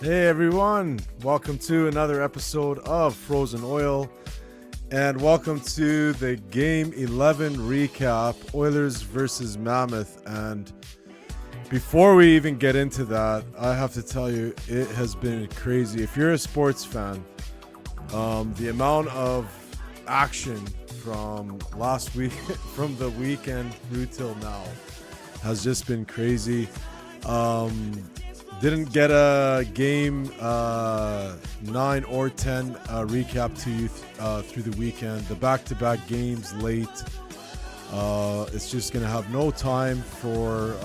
Hey everyone, welcome to another episode of Frozen Oil, and welcome to the Game 11 recap, Oilers versus Mammoth. And before we even get into that, I have to tell you, it has been crazy. If you're a sports fan, the amount of action from last week, from the weekend through till now, has just been crazy. Didn't get a game 9 or 10 recap to you through the weekend. The back-to-back games late. It's just going to have no time for,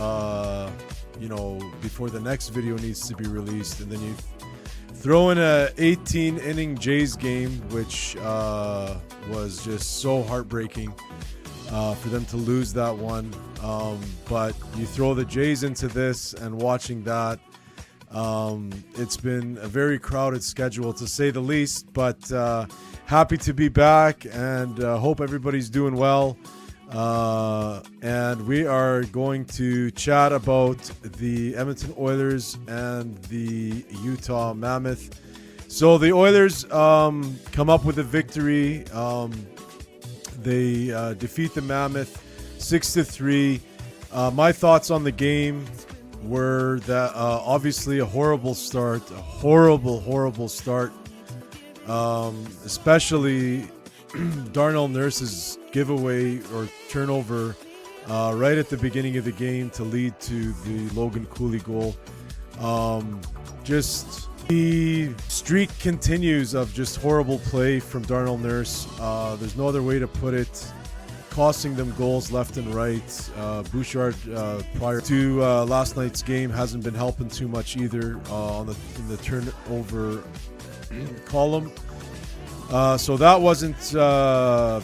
before the next video needs to be released. And then you throw in a 18-inning Jays game, which was just so heartbreaking for them to lose that one. But you throw the Jays into this and watching that, it's been a very crowded schedule to say the least, but happy to be back and hope everybody's doing well. And we are going to chat about the Edmonton Oilers and the Utah Mammoth. So the Oilers come up with a victory. They defeat the Mammoth 6-3. My thoughts on the game were that obviously a horrible start, horrible start, especially Darnell Nurse's giveaway or turnover right at the beginning of the game to lead to the Logan Cooley goal. Just the streak continues of just horrible play from Darnell Nurse. There's no other way to put it. Costing them goals left and right. Bouchard prior to last night's game hasn't been helping too much either in the turnover column. So that wasn't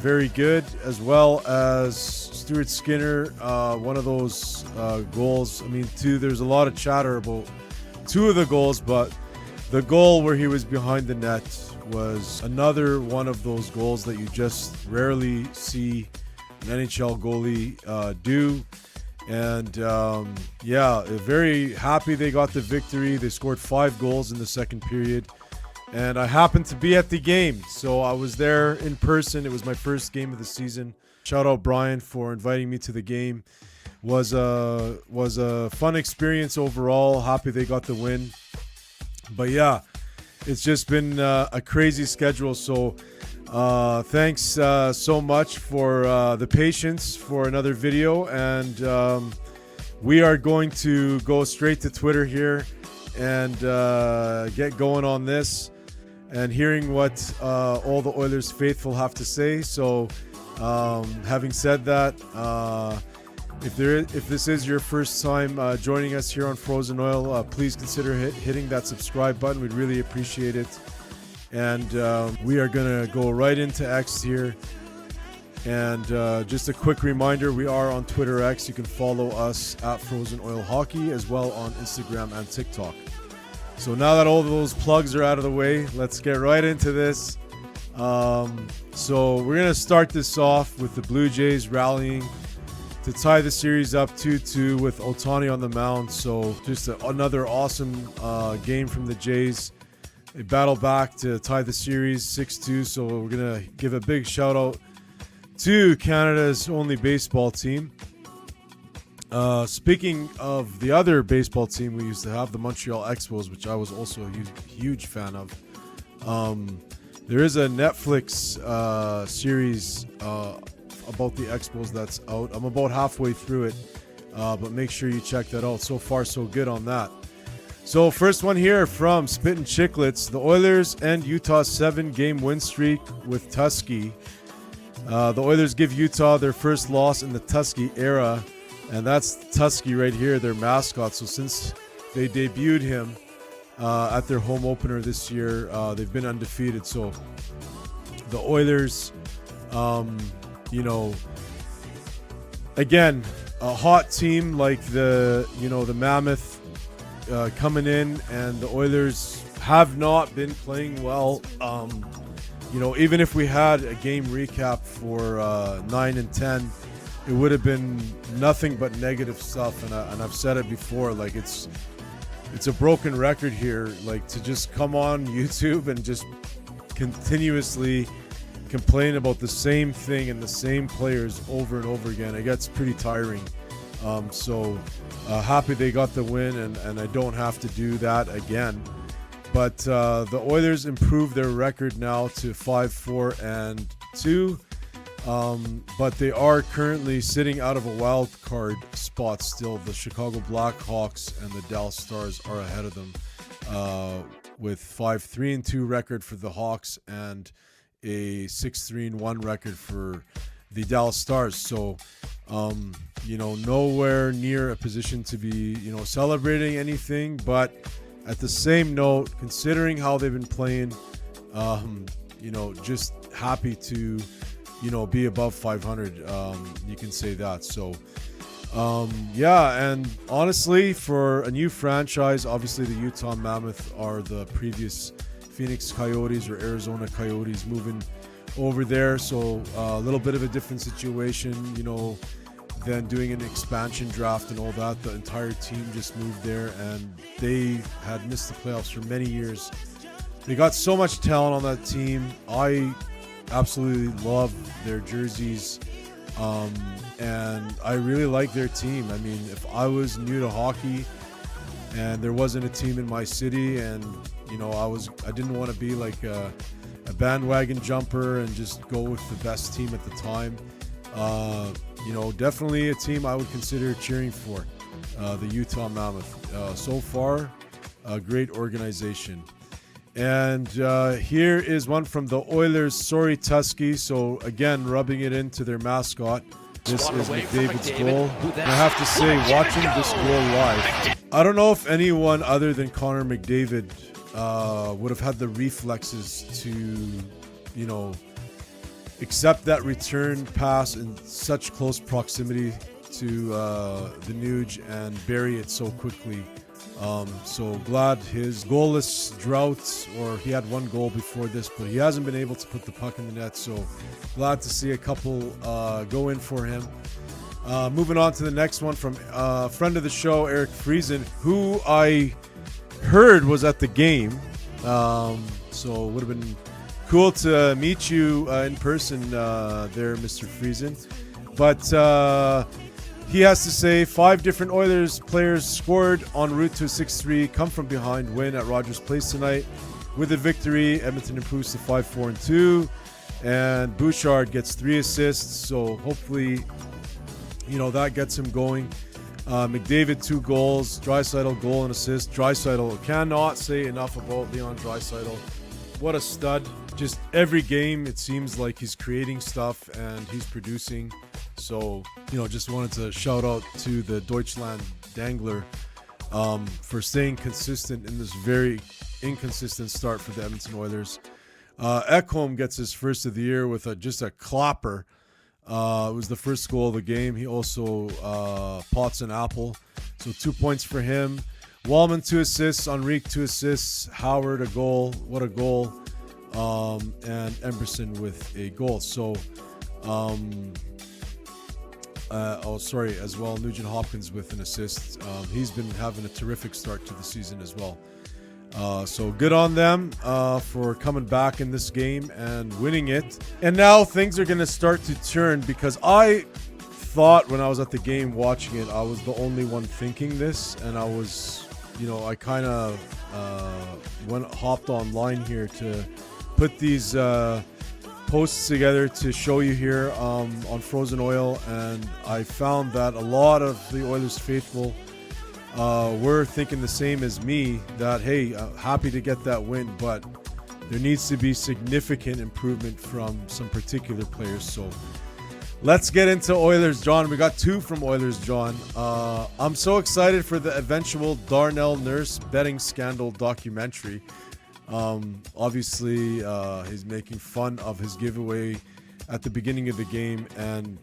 very good, as well as Stuart Skinner. One of those goals. I mean, there's a lot of chatter about two of the goals, but the goal where he was behind the net was another one of those goals that you just rarely see an NHL goalie do. And very happy they got the victory. They scored 5 goals in the second period, and I happened to be at the game, so I was there in person. It was my first game of the season. Shout out Brian for inviting me to the game. Was a fun experience overall. Happy they got the win. But yeah, it's just been a crazy schedule. So thanks so much for the patience for another video, and we are going to go straight to Twitter here and get going on this and hearing what all the Oilers faithful have to say. So having said that, if this is your first time joining us here on Frozen Oil, please consider hitting that subscribe button. We'd really appreciate it. And we are going to go right into X here. And just a quick reminder, we are on Twitter X. You can follow us at Frozen Oil Hockey, as well on Instagram and TikTok. So now that all of those plugs are out of the way, let's get right into this. So we're going to start this off with the Blue Jays rallying to tie the series up 2-2 with Ohtani on the mound. So just another awesome game from the Jays. They battle back to tie the series 6-2. So we're going to give a big shout out to Canada's only baseball team. Speaking of the other baseball team we used to have, the Montreal Expos, which I was also a huge fan of. There is a Netflix series about the Expos that's out. I'm about halfway through it, but make sure you check that out. So far, so good on that. So first one here from Spittin' Chicklets. The Oilers end Utah's 7-game win streak with Tusky. The Oilers give Utah their first loss in the Tusky era, and that's Tusky right here, their mascot. So since they debuted him at their home opener this year, they've been undefeated. So the Oilers, again, a hot team like the Mammoth coming in, and the Oilers have not been playing well. Even if we had a game recap for 9 and 10, it would have been nothing but negative stuff. And I've said it before, like it's it's a broken record here. Like, to just come on YouTube and just continuously complain about the same thing and the same players over and over again, it gets pretty tiring. So happy they got the win, and I don't have to do that again. But the Oilers improved their record now to 5-4-2. But they are currently sitting out of a wild card spot still. The Chicago Blackhawks and the Dallas Stars are ahead of them with 5-3-2 record for the Hawks and a 6-3-1 record for the Dallas Stars. So, nowhere near a position to be, celebrating anything. But at the same note, considering how they've been playing, just happy to, be above 500. You can say that. So, and honestly, for a new franchise, obviously the Utah Mammoth are the previous Phoenix Coyotes or Arizona Coyotes moving over there. So a little bit of a different situation, than doing an expansion draft and all that. The entire team just moved there, and they had missed the playoffs for many years. They got so much talent on that team. I absolutely love their jerseys, and I really like their team. I mean, if I was new to hockey and there wasn't a team in my city, and I didn't want to be like a bandwagon jumper and just go with the best team at the time, definitely a team I would consider cheering for, the Utah Mammoth. So far, a great organization. And here is one from the Oilers, Sorry Tusky. So again, rubbing it into their mascot. This is McDavid's goal. And I have to say, watching this goal live, I don't know if anyone other than Connor McDavid would have had the reflexes to, accept that return pass in such close proximity to the Nuge and bury it so quickly. So glad his goalless drought, or he had one goal before this, but he hasn't been able to put the puck in the net. So glad to see a couple go in for him. Moving on to the next one from friend of the show, Eric Friesen, who I heard was at the game. So it would have been cool to meet you in person there, Mr. Friesen. But he has to say 5 different Oilers players scored en route to a 6-3 come from behind win at Rogers Place tonight. With a victory, Edmonton improves to 5-4-2, and Bouchard gets 3 assists. So hopefully, that gets him going. McDavid 2 goals, Draisaitl goal and assist. Draisaitl, cannot say enough about Leon Draisaitl. What a stud. Just every game it seems like he's creating stuff and he's producing. So, just wanted to shout out to the Deutschland Dangler for staying consistent in this very inconsistent start for the Edmonton Oilers. Ekholm gets his first of the year with just a clapper. It was the first goal of the game. He also pots an apple. So 2 points for him. Wallman 2 assists. Enrique 2 assists. Howard a goal. What a goal. And Emberson with a goal. So, as well, Nugent Hopkins with an assist. He's been having a terrific start to the season as well. So good on them for coming back in this game and winning it. And now things are going to start to turn, because I thought when I was at the game watching it, I was the only one thinking this. And I was, I kind of hopped online here to put these posts together to show you here on Frozen Oil, and I found that a lot of the Oilers faithful were thinking the same as me, that hey, happy to get that win, but there needs to be significant improvement from some particular players. So let's get into Oilers John. We got 2 from Oilers John. I'm so excited for the eventual Darnell Nurse betting scandal documentary. Obviously, he's making fun of his giveaway at the beginning of the game, and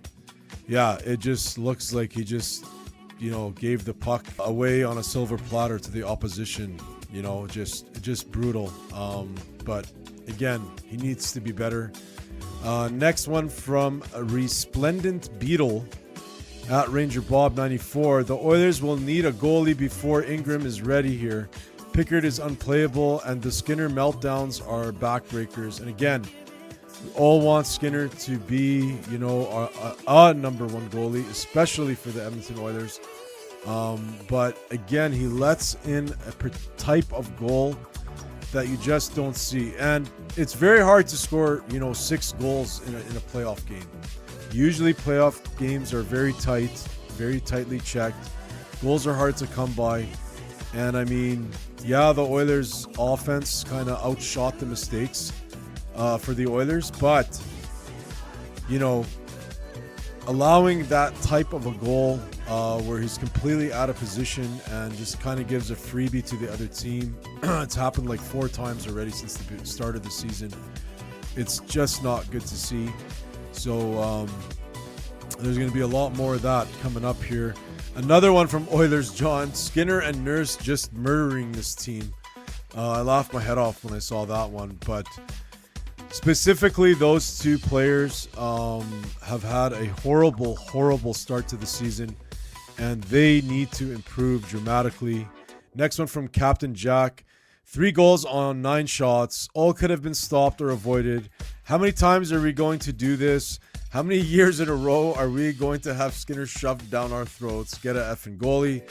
yeah, it just looks like he just, gave the puck away on a silver platter to the opposition. Just brutal. But again, he needs to be better. Next one from Resplendent Beetle. at Ranger Bob 94. The Oilers will need a goalie before Ingram is ready here. Pickard is unplayable, and the Skinner meltdowns are backbreakers. And again, we all want Skinner to be, you know, a number one goalie, especially for the Edmonton Oilers. But again, he lets in a type of goal that you just don't see. And it's very hard to score, you know, 6 goals in a playoff game. Usually playoff games are very tight, very tightly checked. Goals are hard to come by. And I mean, yeah, the Oilers offense kind of outshot the mistakes for the Oilers, but, you know, allowing that type of a goal where he's completely out of position and just kind of gives a freebie to the other team. It's happened like 4 times already since the start of the season. It's just not good to see. So there's going to be a lot more of that coming up here. Another one from Oilers, John. Skinner and Nurse just murdering this team. I laughed my head off when I saw that one, but specifically those 2 players have had a horrible start to the season, and they need to improve dramatically. Next one from Captain Jack. 3 goals on 9 shots. All could have been stopped or avoided. How many times are we going to do this? How many years in a row are we going to have Skinner shoved down our throats? Get a effing goalie.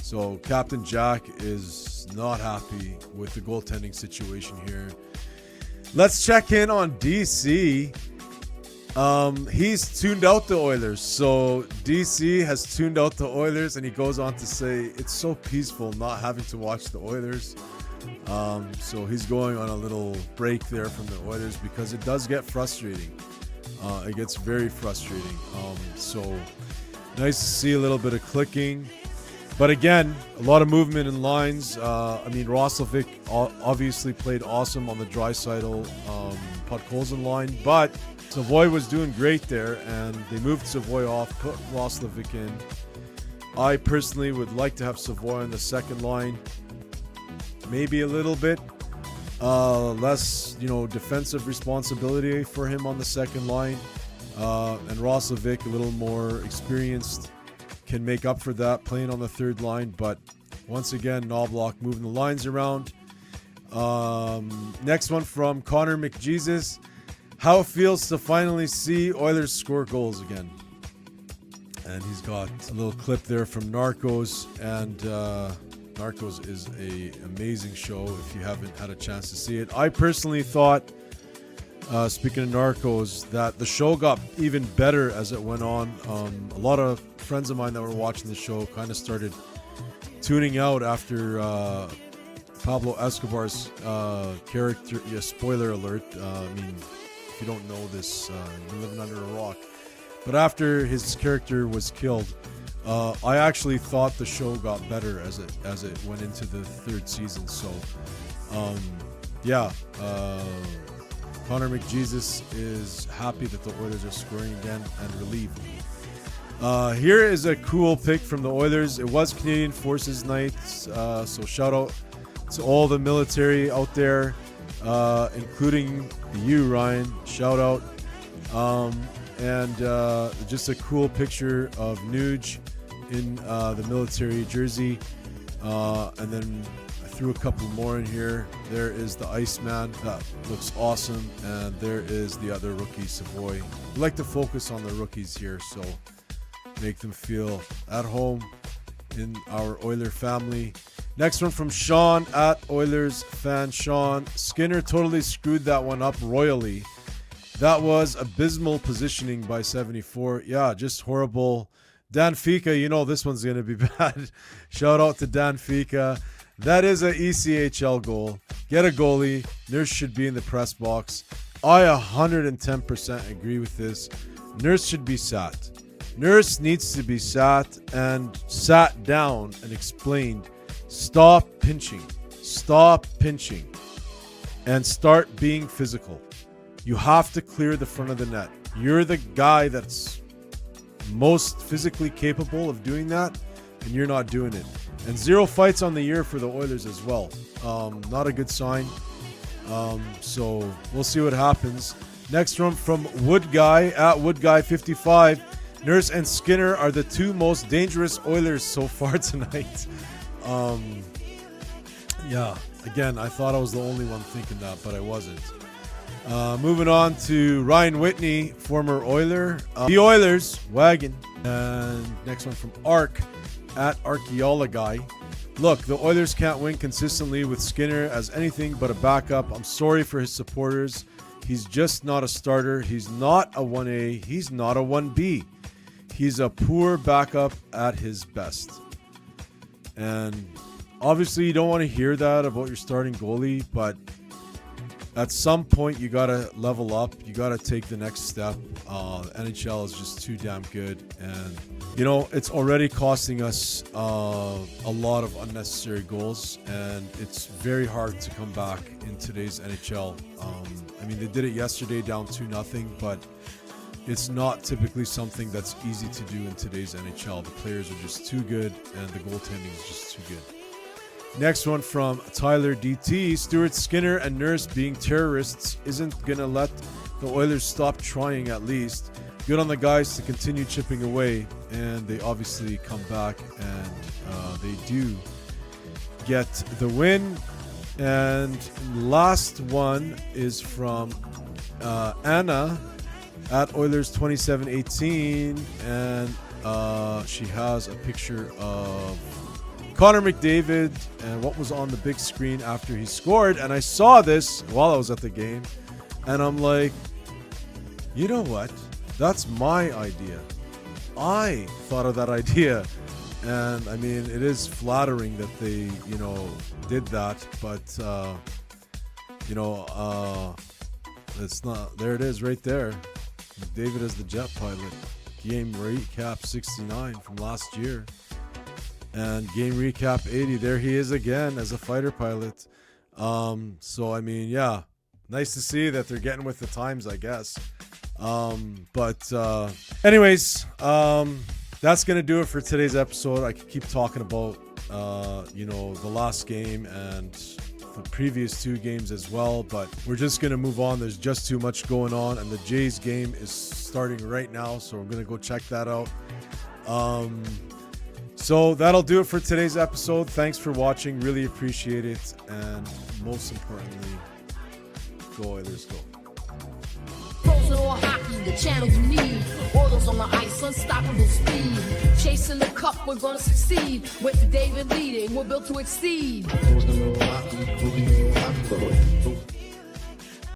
So Captain Jack is not happy with the goaltending situation here. Let's check in on DC. He's tuned out the Oilers. So DC has tuned out the Oilers, and he goes on to say it's so peaceful not having to watch the Oilers. So he's going on a little break there from the Oilers because it does get frustrating. It gets very frustrating. So nice to see a little bit of clicking. But again, a lot of movement in lines. I mean, Roslovic obviously played awesome on the Draisaitl Podkolzin line, but Savoie was doing great there, and they moved Savoie off, put Roslovic in. I personally would like to have Savoie on the second line. Maybe a little bit less, you know, defensive responsibility for him on the second line. And Roslovic, a little more experienced, can make up for that playing on the third line. But once again, Knoblauch moving the lines around. Next one from Connor McJesus. How it feels to finally see Oilers score goals again. And he's got a little clip there from Narcos. And Narcos is an amazing show if you haven't had a chance to see it. I personally thought, speaking of Narcos, that the show got even better as it went on. A lot of friends of mine that were watching the show kind of started tuning out after Pablo Escobar's character. Yeah, spoiler alert. I mean, if you don't know this, you've been living under a rock. But after his character was killed, I actually thought the show got better as it went into the 3rd season. So, Connor McJesus is happy that the Oilers are scoring again and relieved. Here is a cool pic from the Oilers. It was Canadian Forces Night, so shout out to all the military out there, including you, Ryan. Shout out. And just a cool picture of Nuge in the military jersey. And then I threw a couple more in here. There is the Iceman. That looks awesome. And there is the other rookie, Savoie. We like to focus on the rookies here, so make them feel at home in our Oiler family. Next one from Sean at Oilers fan Sean. Skinner totally screwed that one up royally. That was abysmal positioning by 74. Yeah, just horrible. Dan Fika, you know this one's going to be bad. Shout out to Dan Fika. That is a ECHL goal. Get a goalie. Nurse should be in the press box. I 110% agree with this. Nurse should be sat. Nurse needs to be sat and sat down and explained. Stop pinching. Stop pinching. And start being physical. You have to clear the front of the net. You're the guy that's most physically capable of doing that, and you're not doing it. And 0 fights on the year for the Oilers as well. Not a good sign. So we'll see what happens. Next one from Wood Guy at Wood Guy 55. Nurse and Skinner are the two most dangerous Oilers so far tonight. Yeah, again, I thought I was the only one thinking that, but I wasn't. Moving on to Ryan Whitney, former Oiler. The Oilers, wagon. And next one from Ark, at Archaeologuy. Look, the Oilers can't win consistently with Skinner as anything but a backup. I'm sorry for his supporters. He's just not a starter. He's not a 1A. He's not a 1B. He's a poor backup at his best. And obviously you don't want to hear that about your starting goalie, but at some point you got to level up. You got to take the next step. NHL is just too damn good. And, you know, it's already costing us a lot of unnecessary goals. And it's very hard to come back in today's NHL. I mean, they did it yesterday down 2-0, but it's not typically something that's easy to do in today's NHL. The players are just too good, and the goaltending is just too good. Next one from Tyler DT. Stuart Skinner and Nurse being terrorists isn't going to let the Oilers stop trying at least. Good on the guys to continue chipping away, and they obviously come back, and they do get the win. And last one is from Anna at Oilers 2718, and she has a picture of Connor McDavid and what was on the big screen after he scored. And I saw this while I was at the game, and I'm like, you know what? That's my idea. I thought of that idea. And I mean, it is flattering that they, you know, did that, but you know, it's not. There it is right there. McDavid as the jet pilot. Game recap 69 from last year. And game recap 80, there he is again as a fighter pilot. So I mean, yeah, nice to see that they're getting with the times, I guess. But anyways, that's gonna do it for today's episode. I could keep talking about you know, the last game and the previous two games as well, but we're just gonna move on. There's just too much going on, and the Jays game is starting right now, so I'm gonna go check that out. So that'll do it for today's episode. Thanks for watching. Really appreciate it. And most importantly, go Oilers, go. Frozen or hockey, the channels you need. Oilers on the ice, unstoppable speed. Chasing the cup, we're gonna succeed. With David leading, we're built to exceed. Frozen or hockey, moving